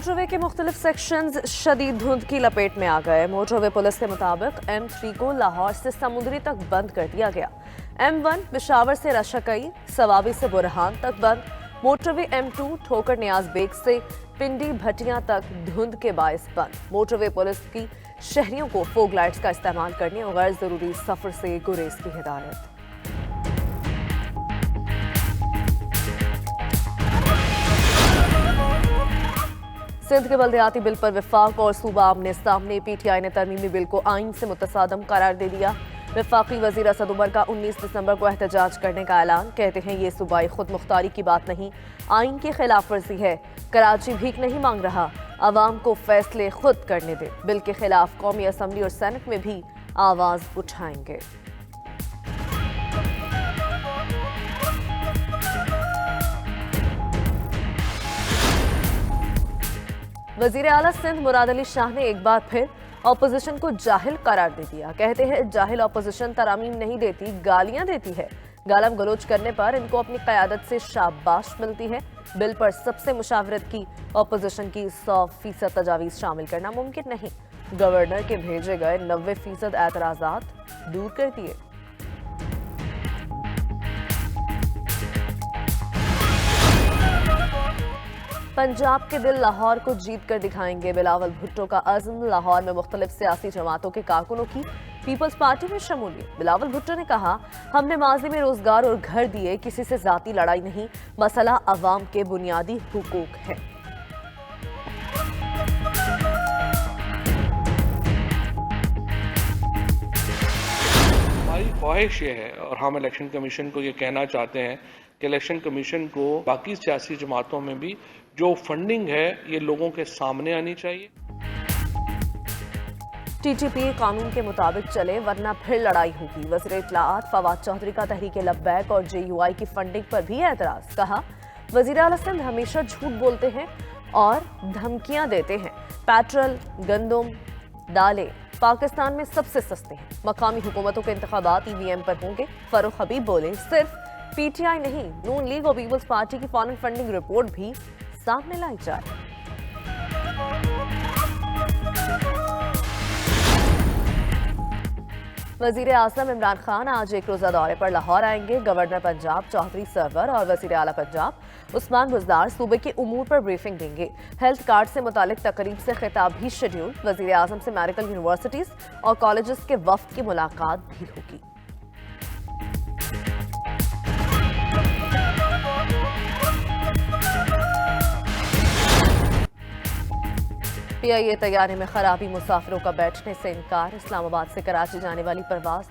Motorway के मुख्तलिफ sections शदीद धुंध की लपेट में आ गए। मोटरवे पुलिस के मुताबिक M3 को लाहौर से समुद्री तक बंद कर दिया गया। M1 पेशावर से रशाकई सवाबी से बुरहान तक बंद। मोटरवे M2 ठोकर नियाज बेग से पिंडी भटियां तक धुंध के बायस बंद। मोटरवे पुलिस की शहरियों को फोग लाइट्स का इस्तेमाल करने और गैर जरूरी सफर से गुरेज की हिदायत। सिंध के बल्दियाती बिल पर विफाक और सूबा आमने सामने। PTI ने तरमीमी बिल को आइन से मुतसादम करार दे दिया। विफाकी वजीर असद उमर का 19 दिसंबर को एहतजाज करने का ऐलान। कहते हैं ये सूबाई खुद मुख्तारी की बात नहीं, आइन की खिलाफ वर्जी है। कराची भीख नहीं मांग रहा, आवाम को फैसले खुद करने दे। बिल के खिलाफ कौमी असम्बली और सेनेट में भी आवाज उठाएंगे। वजीर आला सिंध मुराद अली शाह ने एक बार फिर ऑपोजिशन को जाहिल करार दे दिया। कहते हैं जाहिल ऑपोजिशन तरामीम नहीं देती, गालियां देती है। गालम गलोच करने पर इनको अपनी क़यादत से शाबाश मिलती है। बिल पर सबसे मुशावरत की ऑपोजिशन की 100% तजावीज़ शामिल करना मुमकिन नहीं। गवर्नर के भेजे गए 90% एतराज़ात दूर कर दिए। पंजाब के दिल लाहौर को जीत कर दिखाएंगे। बिलावल भुट्टो का अज़्म। लाहौर में मुख्तलिफ सियासी जमातों के कारकुनों की पीपल्स पार्टी में शमूलियत। बिलावल भुट्टो ने कहा, हमने माजी में रोजगार और घर दिए, किसी से जाती लड़ाई नहीं, मसला अवाम के बुनियादी हुकूक है। हमारी ख्वाहिश ये है और हम इलेक्शन कमीशन को ये कहना चाहते हैं कि इलेक्शन कमीशन को बाकी सियासी जमातों में भी जो फंडिंग है ये लोगों के सामने आनी चाहिए। TTP कानून के मुताबिक चले वरना फिर लड़ाई होगी। वज़ीर इत्तलाआत फवाद चौधरी का तहरीक लब्बैक और JUI की फंडिंग पर भी एतराज। कहा, वज़ीर आला सिंध हमेशा झूठ बोलते हैं और धमकियां देते हैं। पेट्रोल, गंदम, दालें पाकिस्तान में सबसे सस्ते हैं। मकामी हुकूमतों के इंतखाबात EVM पर होंगे। फरूख हबीब बोले, सिर्फ PTI नहीं, नून लीग और पीपल्स पार्टी की फॉरेन फंडिंग रिपोर्ट भी सामने लाई जाए। वजीर आज़म इमरान खान आज एक रोजा दौरे पर लाहौर आएंगे। गवर्नर पंजाब चौधरी सरवर और वजीर आला पंजाब उस्मान बुज़दार सूबे के उमूर पर ब्रीफिंग देंगे। हेल्थ कार्ड से मुतालिक तकरीब से खिताब भी शेड्यूल। वजीर आज़म से मेडिकल यूनिवर्सिटीज और कॉलेजेस के वफ्द की मुलाकात भी होगी। PIA तैयारी में खराबी, मुसाफिरों का बैठने से इनकार। इस्लामाबाद से कराची जाने वाली परवाज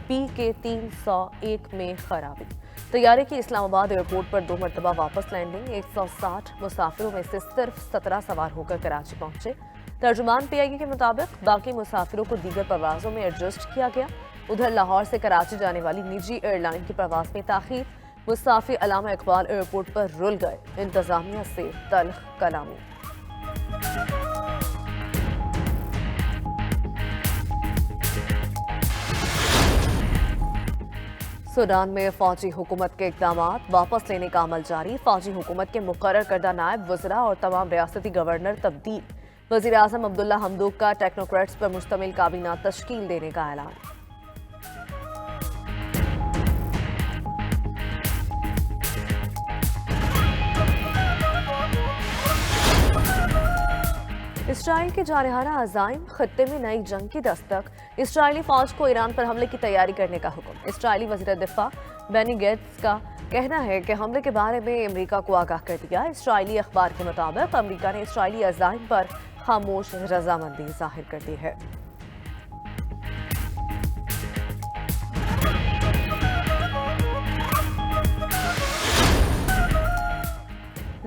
PK 301 में खराबी। तैयारी की इस्लामाबाद एयरपोर्ट पर 2 मरतबा वापस लैंडिंग। 160 मुसाफिरों में से सिर्फ 17 सवार होकर कराची पहुंचे। तर्जुमान PIA के मुताबिक बाकी मुसाफिरों को दीगर परवाजों में एडजस्ट किया गया। उधर लाहौर से कराची जाने वाली निजी एयरलाइन की परवाज में ताखीर। मुसाफिर अल्लामा इकबाल एयरपोर्ट पर रुल गए। इंतजामिया से तल्ख कलामी। सूडान में फौजी हुकूमत के इक़दामात वापस लेने का अमल जारी। फौजी हुकूमत के मुकर्रर करदा नायब वज़रा और तमाम रियासती गवर्नर तब्दील। वज़ीर आज़म अब्दुल्ला हमदूक का टेक्नोक्रेट्स पर मुश्तमिल काबीना तश्कील देने का ऐलान। इसराइल के जारहाना अज़ाइम, खत्ते में नई जंग की दस्तक। इसराइली फौज को ईरान पर हमले की तैयारी करने का हुक्म। इसराइली वज़ीर दिफा बेनी गेट्स का कहना है कि हमले के बारे में अमेरिका को आगाह कर दिया। इसराइली अखबार के मुताबिक अमेरिका ने इसराइली अज़ाइम पर खामोश रजामंदी जाहिर कर दी है।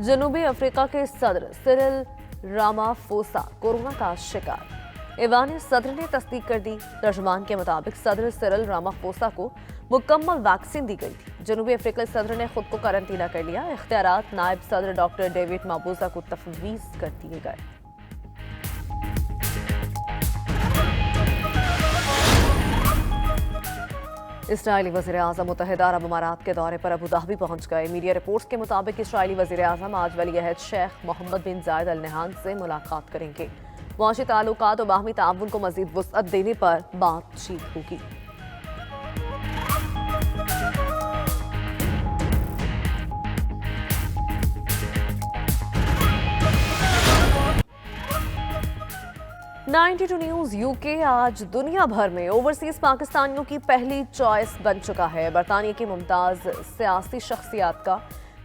जनूबी अफ्रीका के सदर सिरिल रामाफोसा कोरोना का शिकार। ईवान सदर ने तस्दीक कर दी। तर्जुमान के मुताबिक सदर सिरिल रामाफोसा को मुकम्मल वैक्सीन दी गई थी। जनूबी अफ्रीकी सदर ने खुद को कारंटीना कर लिया। इख्तियारात नायब सदर डॉक्टर डेविड माबूजा को तफवीज कर दिए गए। इसराइली वज़ीर-ए-आज़म मुत्तहिदा अरब अमारात के दौरे पर अबू धाबी पहुंच गए। मीडिया रिपोर्ट्स के मुताबिक इसराइली वज़ीर-ए-आज़म आज वली-अहद शेख मोहम्मद बिन जायद अल नहान से मुलाकात करेंगे। मुआशी ताल्लुकात और बाहमी ताउन को मज़ीद वुसअत देने पर बातचीत होगी। $92 न्यूज़ यूके आज दुनिया भर में ओवरसीज पाकिस्तानियों की पहली चॉइस बन चुका है। बरतानिया की मुमताज़ सियासी शख्सियात का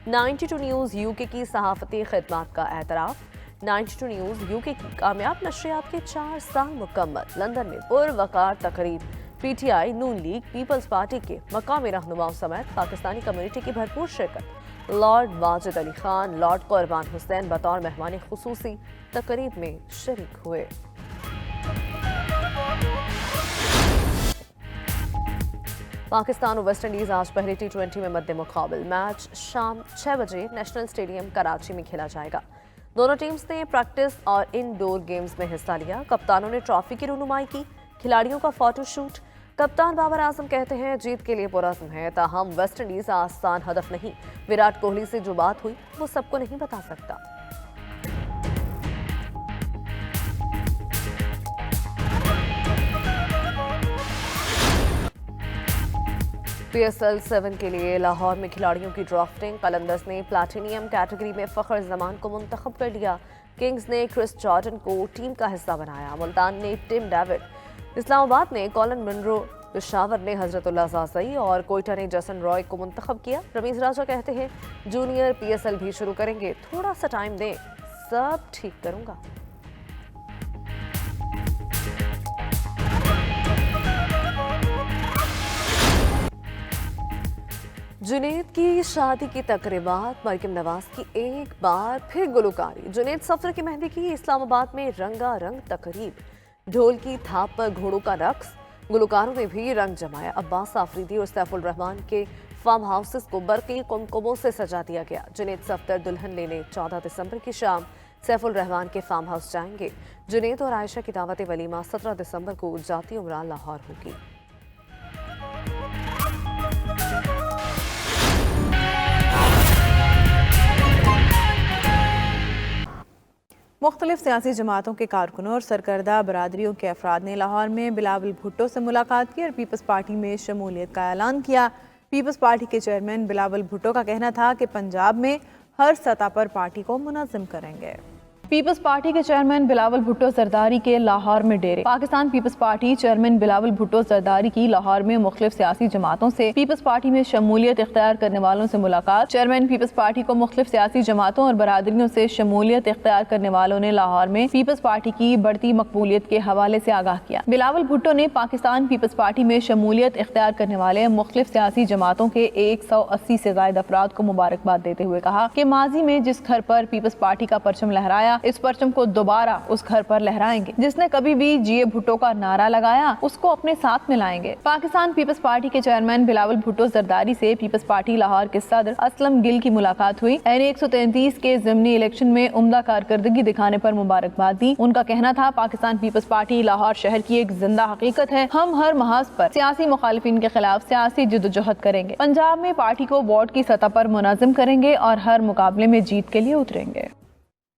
92 न्यूज़ यूके की सहाफ़ती खिदमात का एतराफ़। 92 न्यूज़ यूके की कामयाब नशरियात के 4 साल मुकम्मल। लंदन में पुरवकार तकरीब। PTI, नून लीग, पीपल्स पार्टी के मकामी रहनुमाओं समेत पाकिस्तानी कम्युनिटी की भरपूर शिरकत। लॉर्ड वाजिद अली खान, लॉर्ड कुर्बान हुसैन बतौर मेहमान खुसूसी तकरीब में शरीक हुए। पाकिस्तान और वेस्ट इंडीज आज पहले T20 में मद्दे मुकाबल। मैच शाम 6 बजे नेशनल स्टेडियम कराची में खेला जाएगा। दोनों टीम्स ने प्रैक्टिस और इनडोर गेम्स में हिस्सा लिया। कप्तानों ने ट्रॉफी की रुनुमाई की, खिलाड़ियों का फोटो शूट। कप्तान बाबर आजम कहते हैं जीत के लिए पुरअज़्म है, ताहम वेस्ट इंडीज आसान हदफ नहीं। विराट कोहली से जो बात हुई वो सबको नहीं बता सकता। PSL 7 के लिए लाहौर में खिलाड़ियों की ड्राफ्टिंग। कलंदर्स ने प्लैटिनियम कैटेगरी में फ़ख्र जमान को मुंतखब कर लिया। किंग्स ने क्रिस जॉर्डन को टीम का हिस्सा बनाया। मुल्तान ने टिम डेविड, इस्लामाबाद ने कॉलिन मुनरो, पेशावर ने हजरतुल्लाह जाज़ई और कोयटा ने जसन रॉय को मुंतखब किया। रमीज राजा कहते हैं जूनियर PSL भी शुरू करेंगे, थोड़ा सा टाइम दें, सब ठीक करूंगा। जुनैद की शादी की तकरीबात, मरियम नवाज की एक बार फिर गुलकारी। जुनैद सफदर की मेहंदी की इस्लामाबाद में रंगारंग तकरीब। ढोल की थाप पर घोड़ों का रक्स, गुलकारों ने भी रंग जमाया। अब्बास आफरीदी और सैफुल रहमान के फार्म हाउसेस को बरकी कुमकुमों से सजा दिया गया। जुनैद सफदर दुल्हन लेने 14 दिसंबर की शाम सैफुल रहमान के फार्म हाउस जाएंगे। जुनैद और आयशा की दावत वलीमा 17 दिसंबर को जाती उमरा लाहौर होगी। मुख्तलिफ सियासी जमातों के कारकुनों और सरकर्दा बरादरियों के अफराद ने लाहौर में बिलावल भुट्टो से मुलाकात की और पीपल्स पार्टी में शमूलियत का ऐलान किया। पीपल्स पार्टी के चेयरमैन बिलावल भुट्टो का कहना था कि पंजाब में हर सतह पर पार्टी को मुनज़्ज़म करेंगे। पीपल्स पार्टी के चेयरमैन बिलावल भुट्टो जरदारी के लाहौर में डेरे। पाकिस्तान पीपल्स पार्टी चेयरमैन बिलावल भुट्टो जरदारी की लाहौर में मुख्तलिफ सियासी जमातों से पीपल्स पार्टी में शमूलियत इख्तियार करने वालों से मुलाकात। चेयरमैन पीपल्स पार्टी को मुख्तलिफ सियासी जमातों और बरादरियों से शमूलियत इख्तियार करने वालों ने लाहौर में पीपल्स पार्टी की बढ़ती मकबूलियत के हवाले से आगाह किया। बिलावल भुट्टो ने पाकिस्तान पीपल्स पार्टी में शमूलियत इख्तियार करने वाले मुख्तलिफ सियासी जमातों के 180 से ज्यादा अफराद को मुबारकबाद देते हुए कहा कि माजी में जिस घर पर पीपल्स पार्टी का परचम लहराया, इस परचम को दोबारा उस घर पर लहराएंगे। जिसने कभी भी जीए भुट्टो का नारा लगाया, उसको अपने साथ मिलाएंगे। पाकिस्तान पीपल्स पार्टी के चेयरमैन बिलावल भुट्टो जरदारी से पीपल्स पार्टी लाहौर के सदर असलम गिल की मुलाकात हुई। NA-133 के ज़िमनी इलेक्शन में उम्दा कारकर्दगी दिखाने पर मुबारकबाद दी। उनका कहना था पाकिस्तान पीपल्स पार्टी लाहौर शहर की एक जिंदा हकीकत है। हम हर महाज पर सियासी मुखालिफिन के खिलाफ सियासी जद्दोजहद करेंगे। पंजाब में पार्टी को वार्ड की सतह पर मुनज़्ज़म करेंगे और हर मुकाबले में जीत के लिए उतरेंगे।